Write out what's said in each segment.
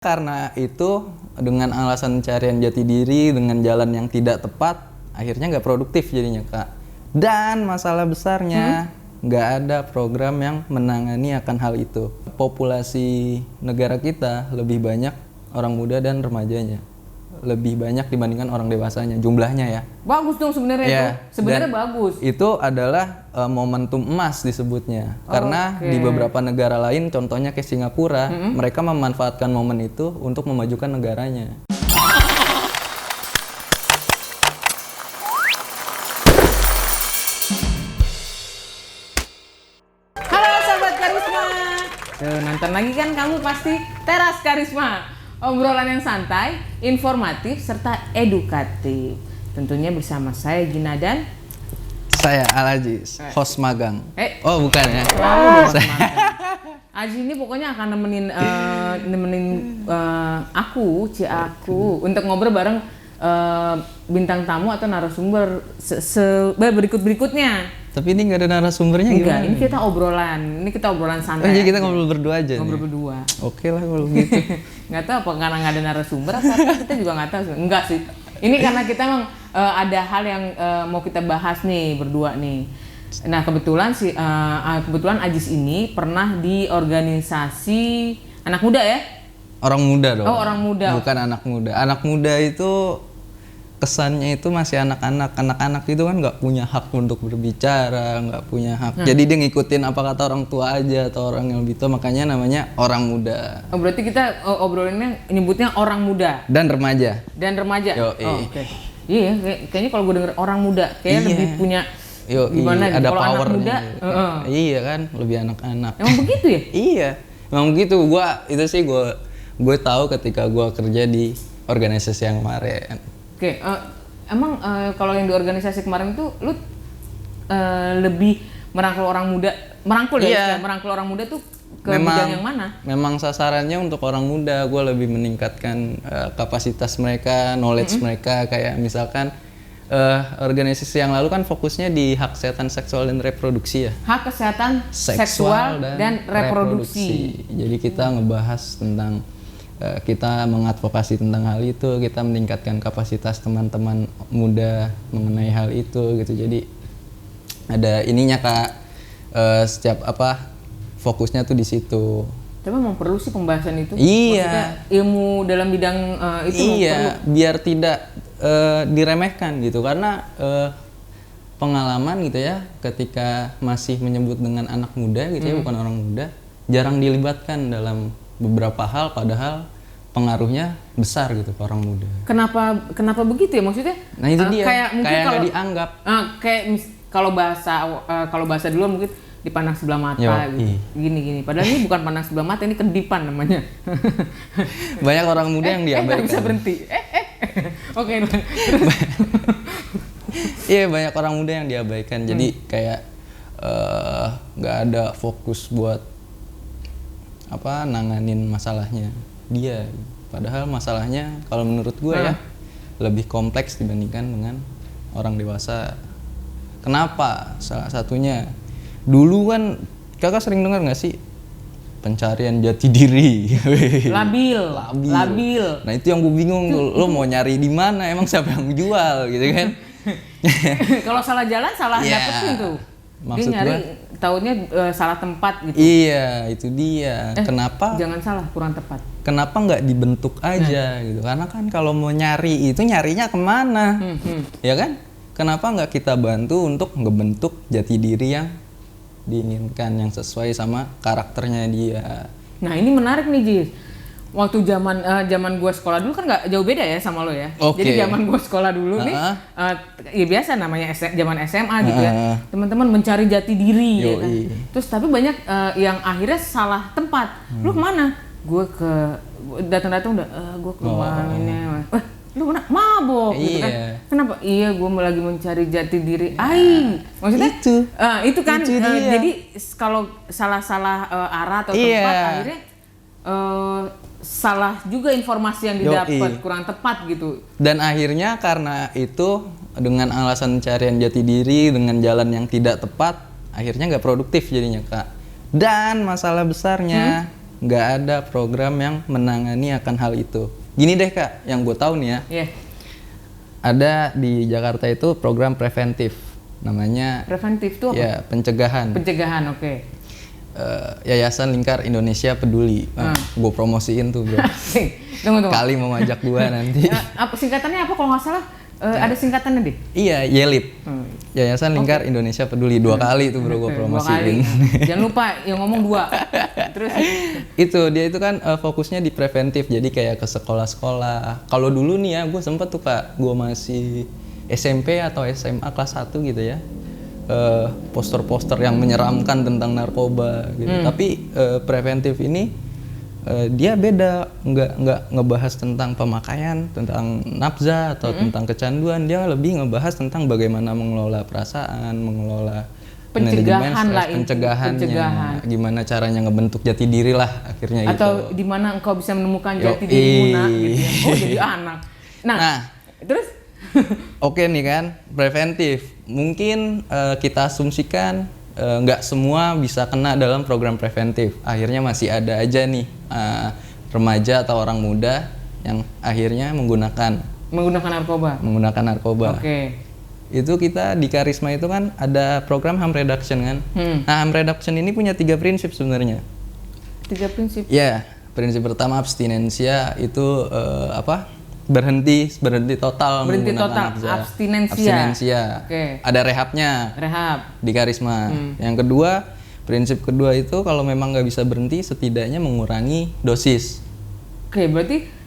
Karena itu dengan alasan pencarian jati diri dengan jalan yang tidak tepat, akhirnya nggak produktif jadinya Kak. Dan masalah besarnya nggak ada program yang menangani akan hal itu. Populasi negara kita lebih banyak orang muda dan remajanya, lebih banyak dibandingkan orang dewasanya jumlahnya ya. Bagus dong sebenarnya Ya, itu. Sebenarnya bagus. Itu adalah momentum emas disebutnya. Karena di beberapa negara lain, contohnya kayak Singapura, mereka memanfaatkan momen itu untuk memajukan negaranya. Halo sahabat Karisma. Nonton lagi kan kamu pasti Teras Karisma. Obrolan yang santai, informatif, serta edukatif. Tentunya bersama saya Gina dan Saya Al-Aziz, host magang. Oh bukan ya? Aji ini pokoknya akan nemenin aku untuk ngobrol bareng bintang tamu atau narasumber berikutnya. Tapi ini nggak ada narasumbernya gimana? Enggak, ini kita obrolan santai. Oh, jadi kita ngobrol berdua aja. Ngobrol nih? berdua. Oke lah kalau gitu. Nggak tahu apa karena nggak ada narasumber atau apa, kita juga nggak tahu. Enggak sih. Ini karena kita emang ada hal yang mau kita bahas nih berdua nih. Nah kebetulan Ajis ini pernah di organisasi anak muda ya? Orang muda dong. Oh orang muda. Bukan anak muda. Anak muda itu kesannya itu masih anak-anak. Anak-anak itu kan nggak punya hak untuk berbicara, nggak punya hak. Jadi dia ngikutin apa kata orang tua aja atau orang yang lebih tua, makanya namanya orang muda. Oh, berarti kita obrolannya nyebutnya orang muda Dan remaja. Oh, oke. Iya, kayaknya kalau gue denger orang muda kayaknya lebih punya gimana gitu. Ada Kalau anak powernya. muda, Iya kan, lebih anak-anak. emang begitu ya? Iya, memang begitu. Gue tahu ketika gue kerja di organisasi yang kemarin. Oke, emang kalau yang di organisasi kemarin itu lu lebih merangkul orang muda, merangkul orang muda tuh ke bidang yang mana? Memang sasarannya untuk orang muda. Gue lebih meningkatkan kapasitas mereka, knowledge mereka. Kayak misalkan organisasi yang lalu kan fokusnya di hak kesehatan seksual dan reproduksi ya. Hak kesehatan seksual dan reproduksi. Jadi kita ngebahas tentang kita mengadvokasi tentang hal itu, kita meningkatkan kapasitas teman-teman muda mengenai hal itu gitu. Jadi ada ininya Kak, setiap fokusnya tuh di situ. Tapi memang perlu sih pembahasan itu. Iya. Maksudnya ilmu dalam bidang itu iya, perlu. Biar tidak diremehkan gitu, karena pengalaman gitu ya, ketika masih menyebut dengan anak muda gitu ya, bukan orang muda, jarang dilibatkan dalam beberapa hal, padahal pengaruhnya besar gitu ke orang muda. Kenapa begitu ya maksudnya? Nah itu dia, kayak mungkin kayak kalau nggak dianggap. Kalau bahasa dulu mungkin dipandang sebelah mata gitu. Gini. Padahal ini bukan pandang sebelah mata, ini kedipan namanya. Banyak orang muda yang diabaikan. Bisa berhenti. Oke. Iya, banyak orang muda yang diabaikan. Jadi kayak nggak ada fokus buat nanganin masalahnya dia. Padahal masalahnya kalau menurut gue ya lebih kompleks dibandingkan dengan orang dewasa. Kenapa? Salah satunya dulu kan kakak sering dengar nggak sih pencarian jati diri? Labil. Nah itu yang gue bingung, lo mau nyari di mana? Emang siapa yang jual gitu kan? Kalau salah jalan salah dapetin tuh. Maksud dia nyari taunya salah tempat gitu. Iya, itu dia. Kenapa? Jangan salah, kurang tepat. Kenapa nggak dibentuk aja gitu? Karena kan kalau mau nyari itu nyarinya kemana? Ya kan? Kenapa nggak kita bantu untuk ngebentuk jati diri yang diinginkan, yang sesuai sama karakternya dia? Nah ini menarik nih Jis. Waktu zaman gue sekolah dulu kan nggak jauh beda ya sama lo ya. Okay. Jadi zaman gue sekolah dulu nih, ya biasa namanya zaman SMA gitu ya. Teman-teman mencari jati diri ya kan. Terus tapi banyak yang akhirnya salah tempat. Lu kemana? Gue datang-datang udah gue ke rumah ini. Lu kena mabok gitu kan. Kenapa? Iya gue lagi mencari jati diri. Maksudnya itu kan jadi kalau salah-salah arah atau tempat akhirnya salah juga informasi yang didapat, kurang tepat gitu. Dan akhirnya karena itu dengan alasan pencarian jati diri dengan jalan yang tidak tepat, akhirnya nggak produktif jadinya Kak. Dan masalah besarnya nggak ada program yang menangani akan hal itu. Gini deh Kak, yang gue tahu nih ya. Iya. Ada di Jakarta itu program preventif, namanya. Preventif tuh apa? Ya, pencegahan. Pencegahan, oke. Yayasan Lingkar Indonesia Peduli. Gue promosiin tuh bro. Tunggu. Kali mau ngajak gue nanti. Apa singkatannya apa kalau nggak salah? Ada singkatannya deh. Iya, YELIP. Yayasan Lingkar Indonesia Peduli. 2 kali itu bro gue promosiin. 2 kali. Jangan lupa yang ngomong 2. Terus dia itu kan fokusnya di preventif. Jadi kayak ke sekolah-sekolah. Kalau dulu nih ya, gue sempet tuh Kak, gue masih SMP atau SMA kelas 1 gitu ya. Poster-poster yang menyeramkan tentang narkoba gitu. Tapi preventif ini dia beda, nggak ngebahas tentang pemakaian, tentang nafza atau tentang kecanduan. Dia lebih ngebahas tentang bagaimana mengelola perasaan, mengelola manajemen stres, pencegahannya, gimana caranya ngebentuk jati diri lah akhirnya gitu. Atau di mana engkau bisa menemukan jati dirimu nak gitu ya. Oh jadi anak. Nah terus oke nih kan, preventif. Mungkin kita asumsikan nggak semua bisa kena dalam program preventif. Akhirnya masih ada aja nih remaja atau orang muda yang akhirnya menggunakan narkoba. Oke. Itu kita di Karisma itu kan ada program harm reduction kan. Nah, harm reduction ini punya 3 prinsip sebenarnya. 3 prinsip? Ya, prinsip pertama abstinensia itu berhenti total menggunakan abstinensia. Okay. Ada rehabnya. Di Karisma. Yang kedua, prinsip kedua itu kalau memang nggak bisa berhenti, setidaknya mengurangi dosis. Oke, berarti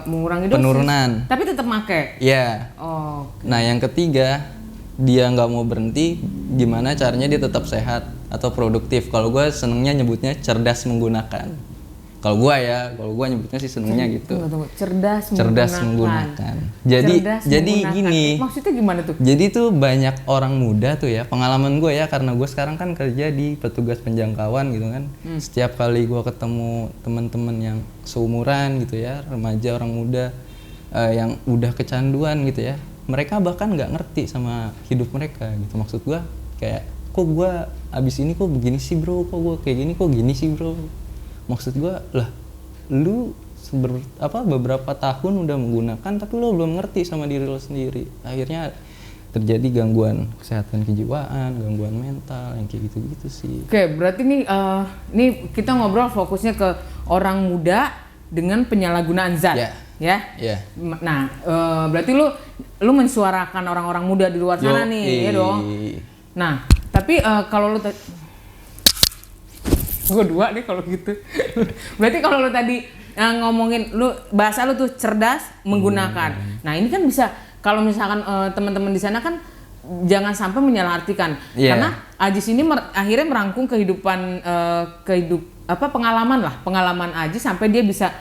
mengurangi dosis. Penurunan. Tapi tetap make. Iya. Oh. Okay. Nah, yang ketiga, dia nggak mau berhenti, gimana caranya dia tetap sehat atau produktif. Kalau gue senengnya nyebutnya cerdas menggunakan. Kalau gue nyebutnya sih senengnya gitu. Tunggu. Cerdas menggunakan. Jadi gini. Maksudnya gimana tuh? Jadi tuh banyak orang muda tuh ya, pengalaman gue ya, karena gue sekarang kan kerja di petugas penjangkauan gitu kan. Setiap kali gue ketemu teman-teman yang seumuran gitu ya, remaja, orang muda yang udah kecanduan gitu ya, mereka bahkan nggak ngerti sama hidup mereka gitu. Maksud gue kayak, kok gue abis ini kok begini sih bro, kok gue kayak gini kok gini sih bro. Maksud gue, lah lu beberapa tahun udah menggunakan tapi lo belum ngerti sama diri lo sendiri. Akhirnya terjadi gangguan kesehatan kejiwaan, gangguan mental, yang kayak gitu-gitu sih. Oke, berarti nih kita ngobrol fokusnya ke orang muda dengan penyalahgunaan zat. Ya. Nah, berarti lu mensuarakan orang-orang muda di luar sana nih, ya dong. Nah, tapi kalau lu gue 2 deh kalau gitu. Berarti kalau lu tadi ngomongin bahasa lu tuh cerdas menggunakan. Nah, ini kan bisa kalau misalkan teman-teman di sana kan jangan sampai menyalahartikan. Karena Ajis ini akhirnya merangkum pengalaman Ajis sampai dia bisa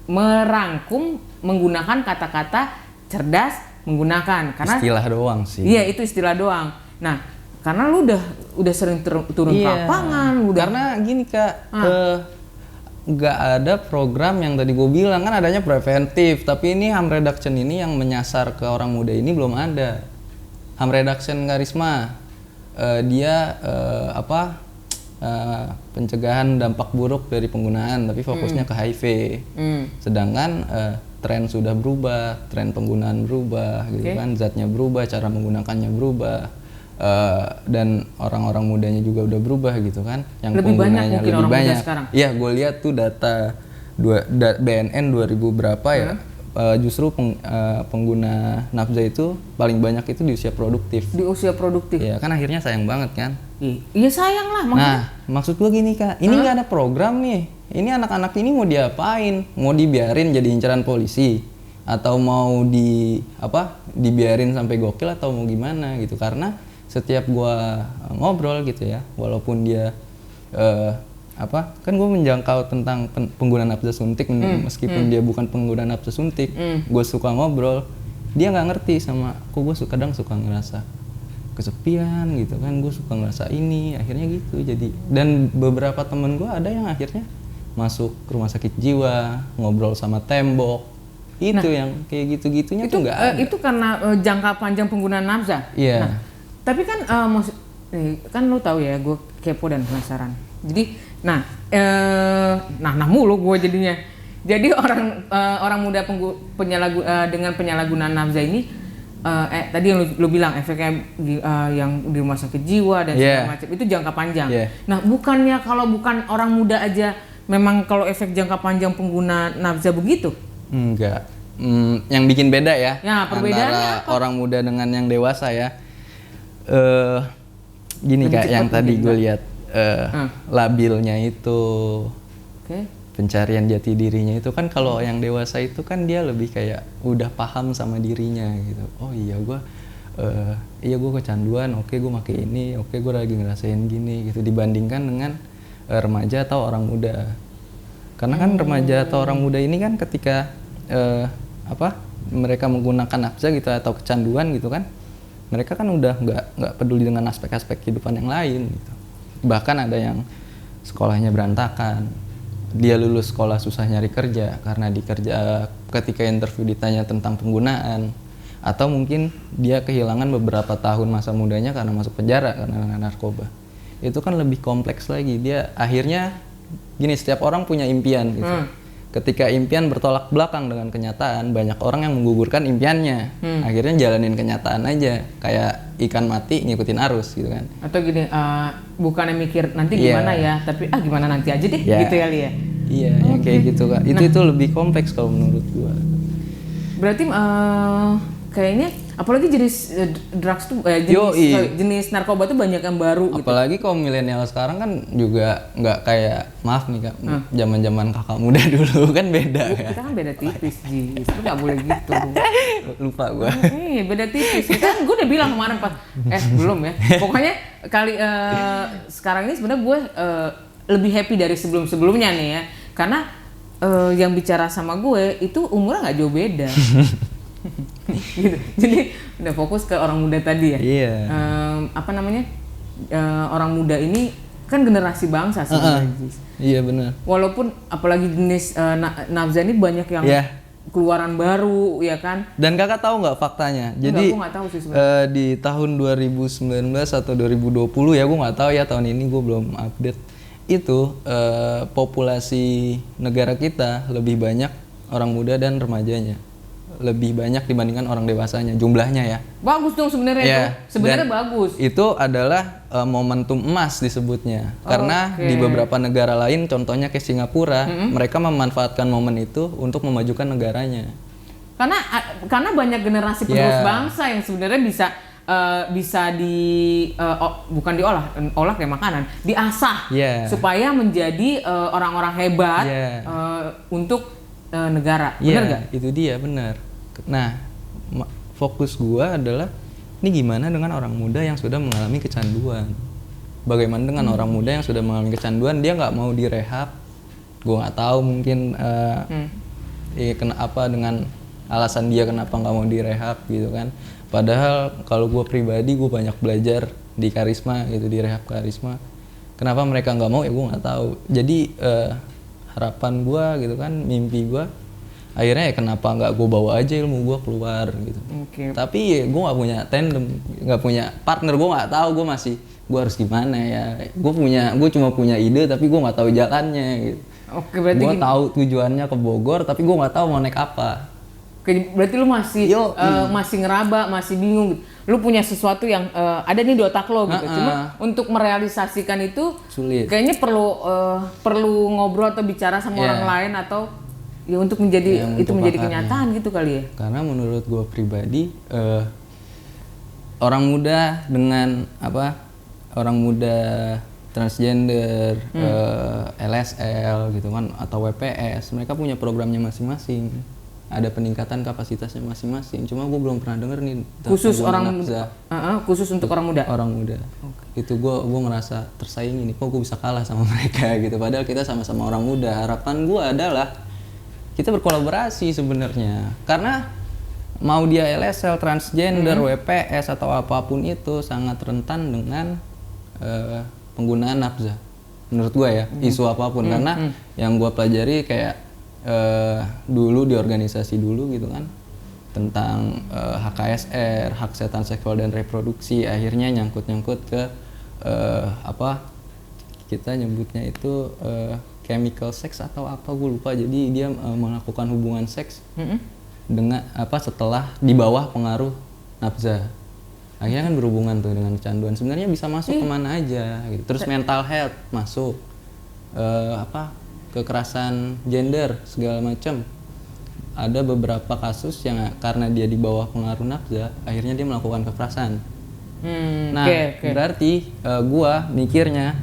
merangkum menggunakan kata-kata cerdas menggunakan. Karena istilah doang sih. Iya, itu istilah doang. Nah, karena lu udah sering turun ke lapangan, karena gini Kak, nggak ada program yang tadi gue bilang kan adanya preventif, tapi ini harm reduction ini yang menyasar ke orang muda ini belum ada. Harm reduction Karisma, dia pencegahan dampak buruk dari penggunaan, tapi fokusnya ke HIV. Sedangkan tren sudah berubah, tren penggunaan berubah, gitu kan, zatnya berubah, cara menggunakannya berubah. Dan orang-orang mudanya juga udah berubah gitu kan, yang lebih penggunanya banyak lebih banyak. Iya, gue lihat tuh data BNN 2000 berapa ya, justru pengguna nafza itu paling banyak itu di usia produktif. Di usia produktif. Ya kan, akhirnya sayang banget kan. Iya sayang lah maksudnya. Nah, maksud gue gini Kak, ini nggak ada program nih. Ini anak-anak ini mau diapain? Mau dibiarin jadi inceran polisi? Atau mau dibiarin sampai gokil atau mau gimana gitu? Karena setiap gua ngobrol gitu ya, walaupun dia kan gue menjangkau tentang penggunaan nafza suntik, meskipun dia bukan pengguna nafza suntik, gue suka ngobrol, dia nggak ngerti sama, kok gue kadang suka ngerasa kesepian gitu kan, gue suka ngerasa ini, akhirnya gitu. Jadi, dan beberapa temen gue ada yang akhirnya masuk rumah sakit jiwa, ngobrol sama tembok, itu yang kayak gitu-gitunya tuh nggak ada. Itu karena jangka panjang penggunaan nafza. Iya. Nah, tapi kan kan lu tahu ya, gue kepo dan penasaran. Jadi, nah mulu gue jadinya. Jadi orang muda dengan penyalahgunaan nafza ini, tadi yang lu bilang efeknya yang di rumah sakit jiwa dan segala macam itu jangka panjang. Nah, bukannya kalau bukan orang muda aja, memang kalau efek jangka panjang pengguna nafza begitu? Enggak. Yang bikin beda ya, perbedaannya antara apa? Orang muda dengan yang dewasa ya. Gini Kak, yang tadi gue lihat labilnya itu, pencarian jati dirinya itu kan kalau yang dewasa itu kan dia lebih kayak udah paham sama dirinya gitu. Oh iya gue kecanduan, oke gue pakai ini, oke gue lagi ngerasain gini gitu, dibandingkan dengan remaja atau orang muda. Karena kan remaja atau orang muda ini kan ketika mereka menggunakan nafza gitu atau kecanduan gitu kan, mereka kan udah nggak peduli dengan aspek-aspek kehidupan yang lain gitu. Bahkan ada yang sekolahnya berantakan, dia lulus sekolah susah nyari kerja karena ketika interview ditanya tentang penggunaan, atau mungkin dia kehilangan beberapa tahun masa mudanya karena masuk penjara karena narkoba. Itu kan lebih kompleks lagi. Dia akhirnya gini, setiap orang punya impian gitu. Ketika impian bertolak belakang dengan kenyataan, banyak orang yang menggugurkan impiannya. Akhirnya jalanin kenyataan aja, kayak ikan mati ngikutin arus gitu kan. Atau gini, bukannya mikir nanti gimana ya, tapi gimana nanti aja deh, gitu ya Lia. Iya, yang kayak gitu Kak. Itu lebih kompleks kalau menurut gua. Berarti kayaknya apalagi jenis drugs tuh jenis narkoba tuh banyak yang baru gitu. Apalagi kaum milenial sekarang kan juga nggak kayak, maaf nih Kak, zaman-zaman kakak muda dulu kan beda ya. Kita kan beda tipis Ji, itu nggak boleh gitu. Lupa gua. Iya beda tipis. Kan gue udah bilang kemarin pas, belum ya. Pokoknya sekarang ini sebenarnya gue lebih happy dari sebelum-sebelumnya nih ya, karena yang bicara sama gue itu umurnya nggak jauh beda. Gitu. Jadi udah fokus ke orang muda tadi ya. Orang muda ini kan generasi bangsa sebenarnya. Iya benar. Walaupun apalagi jenis nafza ini banyak yang keluaran baru ya kan. Dan Kakak tahu nggak faktanya? Jadi aku nggak tahu sih sebenarnya. Di tahun 2019 atau 2020 ya, gue nggak tahu ya, tahun ini gue belum update. Itu populasi negara kita lebih banyak orang muda dan remajanya, lebih banyak dibandingkan orang dewasanya jumlahnya ya. Bagus dong sebenarnya itu. Sebenarnya bagus. Itu adalah momentum emas disebutnya. Karena di beberapa negara lain, contohnya kayak Singapura, mereka memanfaatkan momen itu untuk memajukan negaranya. Karena banyak generasi penerus bangsa yang sebenarnya bisa bukan olah kayak makanan, diasah supaya menjadi orang-orang hebat untuk negara. Benar nggak? Itu dia, benar. Nah, fokus gua adalah ini gimana dengan orang muda yang sudah mengalami kecanduan. Bagaimana dengan orang muda yang sudah mengalami kecanduan, dia nggak mau direhab. Gua nggak tahu mungkin kenapa, dengan alasan dia kenapa nggak mau direhab gitu kan. Padahal kalau gue pribadi, gue banyak belajar di Karisma gitu, di rehab Karisma. Kenapa mereka nggak mau ya gue nggak tahu. Jadi harapan gue gitu kan, mimpi gue, akhirnya ya kenapa nggak gue bawa aja ilmu gue keluar gitu. Tapi ya, gue nggak punya tandem, nggak punya partner, gue nggak tahu gue harus gimana ya. Gue cuma punya ide tapi gue nggak tahu jalannya gitu. Berarti gue tahu tujuannya ke Bogor tapi gue nggak tahu mau naik apa. Berarti lu masih ngeraba, masih bingung. Lu punya sesuatu yang ada nih di otak lo gitu. Cuma untuk merealisasikan itu sulit. Kayaknya perlu ngobrol atau bicara sama orang lain, atau ya untuk menjadi menjadi kenyataan gitu kali ya. Karena menurut gue pribadi, orang muda dengan orang muda transgender, LSL gitu kan, atau WPS, mereka punya programnya masing-masing. Ada peningkatan kapasitasnya masing-masing. Cuma gue belum pernah denger nih khusus khusus untuk orang muda. Orang muda. Itu gue ngerasa tersaingi nih. Kok gue bisa kalah sama mereka gitu. Padahal kita sama-sama orang muda. Harapan gue adalah kita berkolaborasi sebenarnya. Karena mau dia LSL, transgender, WPS atau apapun itu sangat rentan dengan penggunaan nafza. Menurut gue ya, isu apapun. Karena yang gue pelajari kayak dulu di organisasi dulu gitu kan, tentang HKSR, hak kesehatan seksual dan reproduksi, akhirnya nyangkut ke kita nyebutnya itu chemical sex atau apa gue lupa. Jadi dia melakukan hubungan seks dengan setelah di bawah pengaruh nafza. Akhirnya kan berhubungan tuh dengan kecanduan. Sebenarnya bisa masuk kemana aja gitu. Terus mental health masuk, kekerasan gender segala macam. Ada beberapa kasus yang karena dia di bawah pengaruh nafza, akhirnya dia melakukan kekerasan. Berarti gua mikirnya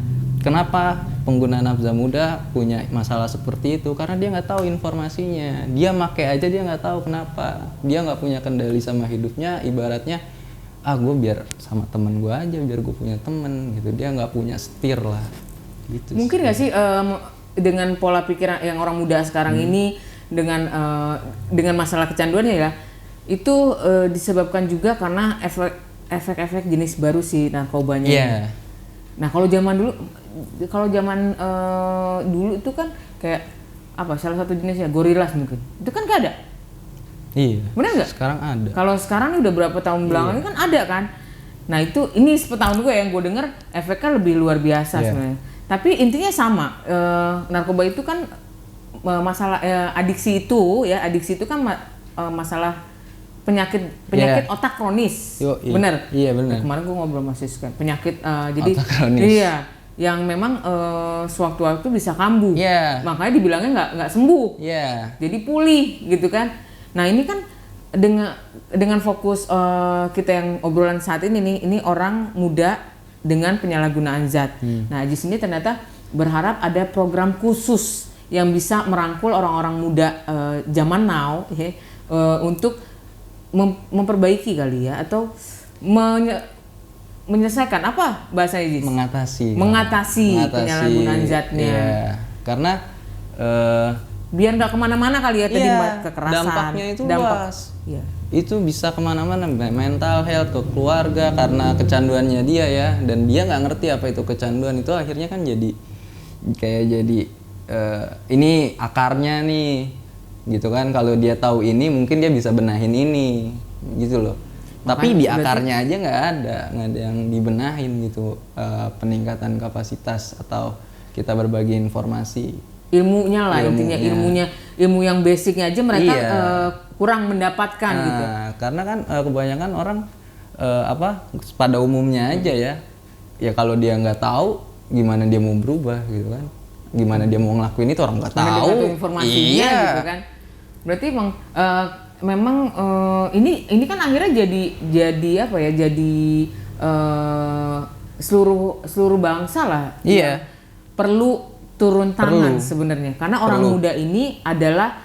kenapa pengguna nafza muda punya masalah seperti itu, karena dia nggak tahu informasinya. Dia make aja dia nggak tahu kenapa. Dia nggak punya kendali sama hidupnya. Ibaratnya gue biar sama temen gue aja, biar gue punya temen gitu. Dia nggak punya setir lah gitu. Mungkin nggak sih dengan pola pikir yang orang muda sekarang ini dengan masalah kecanduannya ya, itu disebabkan juga karena efek-efek jenis baru si narkobanya. Yeah. Nah kalau zaman dulu itu kan kayak salah satu jenisnya gorilas mungkin. Itu kan gak ada. Iya. Benar nggak? Sekarang ada. Kalau sekarang udah berapa tahun belakangan kan ada kan. Nah ini sepetahun gue yang gue denger efeknya lebih luar biasa sebenarnya. Tapi intinya sama. Narkoba itu kan masalah adiksi itu kan masalah penyakit otak kronis. Bener? Iya benar. Kemarin gue ngobrol sama Siska. Penyakit jadi otak kronis. Iya, yang memang sewaktu-waktu bisa kambuh. Makanya dibilangnya nggak sembuh. Jadi pulih gitu kan. Nah ini kan dengan fokus kita yang obrolan saat ini orang muda dengan penyalahgunaan zat. Nah di sini ternyata berharap ada program khusus yang bisa merangkul orang-orang muda zaman now untuk memperbaiki kali ya, atau menyelesaikan apa bahasanya Jis? Mengatasi penyalahgunaan zatnya. Iya. Karena biar nggak kemana-mana kali ya tadi kekerasan. Dampaknya itu luas. Iya. Itu bisa kemana-mana, mental health, ke keluarga karena kecanduannya dia ya, dan dia nggak ngerti apa itu kecanduan. Itu akhirnya kan jadi ini akarnya nih gitu kan. Kalau dia tahu ini mungkin dia bisa benahin ini gitu loh. Tapi di akarnya aja nggak ada yang dibenahin gitu, peningkatan kapasitas atau kita berbagi informasi. Ilmunya lah, intinya ilmu yang basicnya aja mereka kurang mendapatkan gitu. Karena kan kebanyakan orang pada umumnya aja ya kalau dia nggak tahu gimana dia mau berubah gitu kan, gimana dia mau ngelakuin itu orang nggak tahu informasinya gitu kan. Berarti memang ini kan akhirnya jadi apa ya, jadi seluruh bangsa lah perlu turun tangan sebenarnya, karena orang muda ini adalah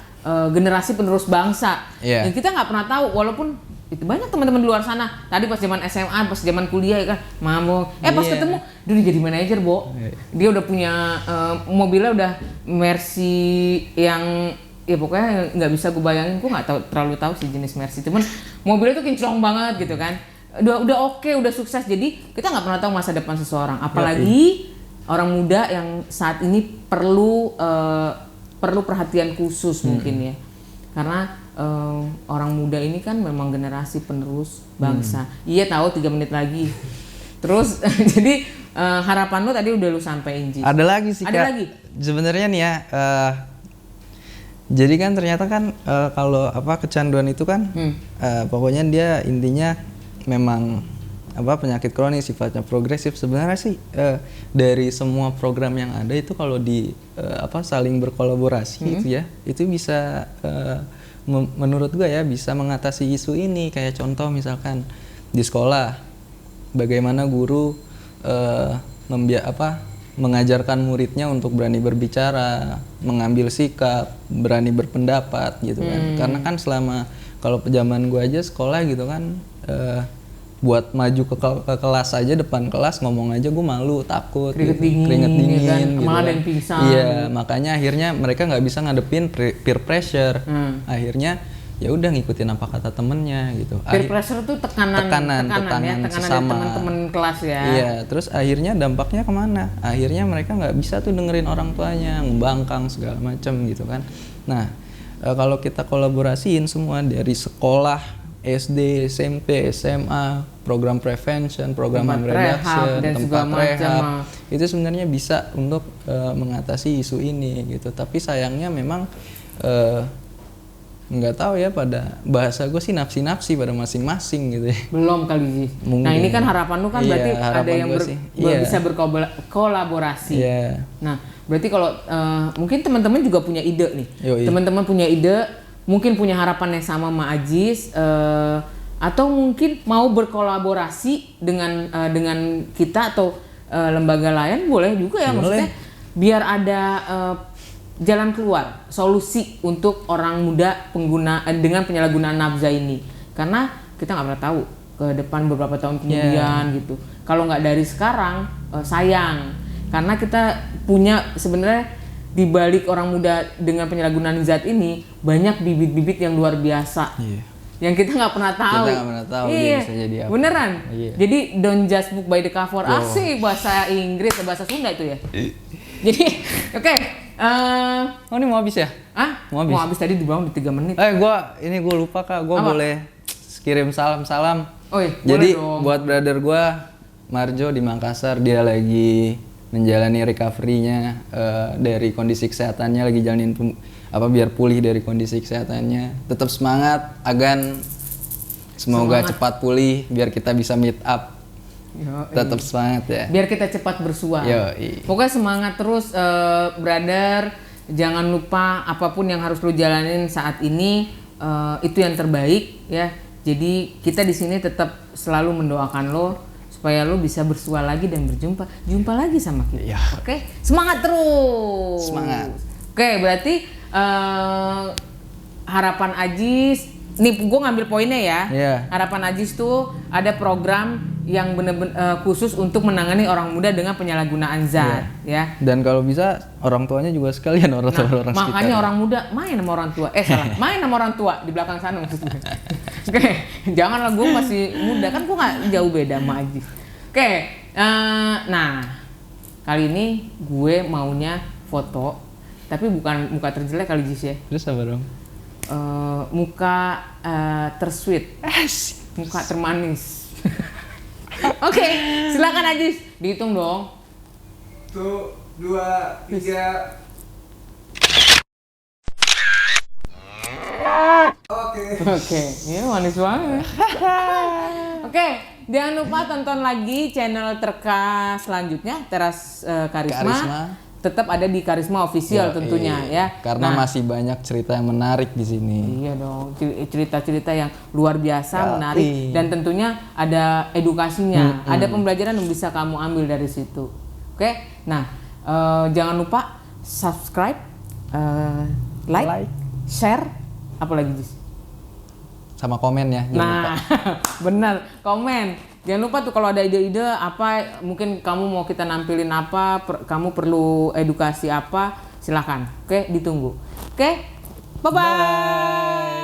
generasi penerus bangsa. Yang kita nggak pernah tahu, walaupun itu banyak teman-teman di luar sana. Tadi pas zaman SMA, pas zaman kuliah ya kan, pas ketemu, dulu jadi manajer, dia udah punya mobilnya udah Mercy yang ya pokoknya nggak bisa gue bayangin, gue nggak terlalu tahu sih jenis Mercy, cuman mobilnya tuh kinclong banget gitu kan. Udah oke, udah sukses. Jadi kita nggak pernah tahu masa depan seseorang, apalagi orang muda yang saat ini perlu perhatian khusus mungkin ya, karena orang muda ini kan memang generasi penerus bangsa. Iya tahu 3 menit lagi. Terus jadi harapan lu tadi udah lu sampein, Ji. Ada lagi sih, ada Kak. lagi. Sebenarnya nih ya, jadi kan ternyata kan kalau kecanduan itu kan pokoknya dia intinya memang penyakit kronis, sifatnya progresif. Sebenarnya sih dari semua program yang ada itu kalau di saling berkolaborasi itu bisa menurut gue ya bisa mengatasi isu ini. Kayak contoh misalkan di sekolah bagaimana guru mengajarkan muridnya untuk berani berbicara, mengambil sikap, berani berpendapat gitu kan. Karena kan selama kalau zaman gue aja sekolah gitu kan, buat maju ke kelas aja, depan kelas ngomong aja gue malu, takut, keringet dingin kan? gitu Malah ada yang pingsan. Iya, makanya akhirnya mereka nggak bisa ngadepin peer pressure. Akhirnya ya udah ngikutin apa kata temennya gitu. Peer pressure tuh tekanan sesama dari teman-teman kelas ya. Iya, terus akhirnya dampaknya kemana? Akhirnya mereka nggak bisa tuh dengerin orang tuanya, ngembangkang segala macam gitu kan. Nah, kalau kita kolaborasiin semua dari sekolah, SD, SMP, SMA, program prevention, program harm Tempat rehab reduction, dan tempat segala rehab. macam. Itu sebenarnya bisa untuk mengatasi isu ini gitu. Tapi sayangnya memang nggak tahu ya, pada bahasa gue sih nafsi-nafsi pada masing-masing gitu ya. Belum kali sih. Mungkin. Nah ini kan harapan lu kan Iya, berarti ada harapan yang gua sih. Iya. bisa berkolaborasi. Iya. Nah berarti kalau mungkin teman-teman juga punya ide nih. Yoi. Teman-teman punya ide, mungkin punya harapan yang sama sama Ajis, atau mungkin mau berkolaborasi dengan kita atau lembaga lain, boleh juga ya. Boleh. Maksudnya biar ada jalan keluar, solusi untuk orang muda pengguna dengan penyalahgunaan nafza ini. Karena kita nggak pernah tahu ke depan beberapa tahun kemudian gitu. Kalau nggak dari sekarang, sayang. Karena kita punya sebenarnya di balik orang muda dengan penyalahgunaan zat ini banyak bibit-bibit yang luar biasa. Iya. Yang kita nggak pernah tahu. Kita nggak pernah tahu dia Iya, bisa jadi apa. beneran. Iya. Jadi don't judge book by the cover. Asik bahasa Inggris, bahasa Sunda itu ya. Jadi, oke. Oh ini mau habis ya? Mau habis? Mau habis tadi di bawah di 3 menit. Gue lupa Kak, gue Apa? boleh kirim salam-salam. Oh iya, Jadi boleh dong. buat brother gue Marjo di Makassar, dia lagi menjalani recovery-nya dari kondisi kesehatannya, lagi jalanin biar pulih dari kondisi kesehatannya. Tetap semangat, Agan. Semoga cepat pulih biar kita bisa meet up. Tetap semangat ya. Biar kita cepat bersua. Yoi. Pokoknya semangat terus, brother. Jangan lupa apapun yang harus lu jalanin saat ini, itu yang terbaik ya. Jadi kita di sini tetap selalu mendoakan lo supaya lo bisa bersua lagi dan jumpa lagi sama kita. Ya. Oke, semangat terus. Semangat. Oke, berarti harapan Ajis, nih gue ngambil poinnya ya. Iya. Harapan Ajis tuh ada program yang bener-bener khusus untuk menangani orang muda dengan penyalahgunaan zat, ya. Dan kalau bisa orang tuanya juga sekalian, orang tua orang sekitar. Makanya orang muda main sama orang tua. Main sama orang tua di belakang sana maksud gue. Oke, janganlah, gue masih muda kan, gue nggak jauh beda sama Ajis. Oke, nah kali ini gue maunya foto, tapi bukan muka terjelek kali Jis ya. Terus apa dong? Muka tersweet, muka termanis. Oke, silakan Ajis, dihitung dong. 1, 2, 3. Oke, ini manis banget. Oke, jangan lupa tonton lagi channel Terka selanjutnya, Teras Karisma. Tetap ada di Karisma Official tentunya ya. Karena masih banyak cerita yang menarik di sini. Iya dong, cerita-cerita yang luar biasa, menarik, dan tentunya ada edukasinya, ada pembelajaran yang bisa kamu ambil dari situ. Oke, nah jangan lupa subscribe, like, share, apalagi Jis? Sama komen ya. Nah, benar, komen. Jangan lupa tuh kalau ada ide-ide apa, mungkin kamu mau kita nampilin apa, kamu perlu edukasi apa, silakan. Oke, ditunggu. Oke, bye-bye.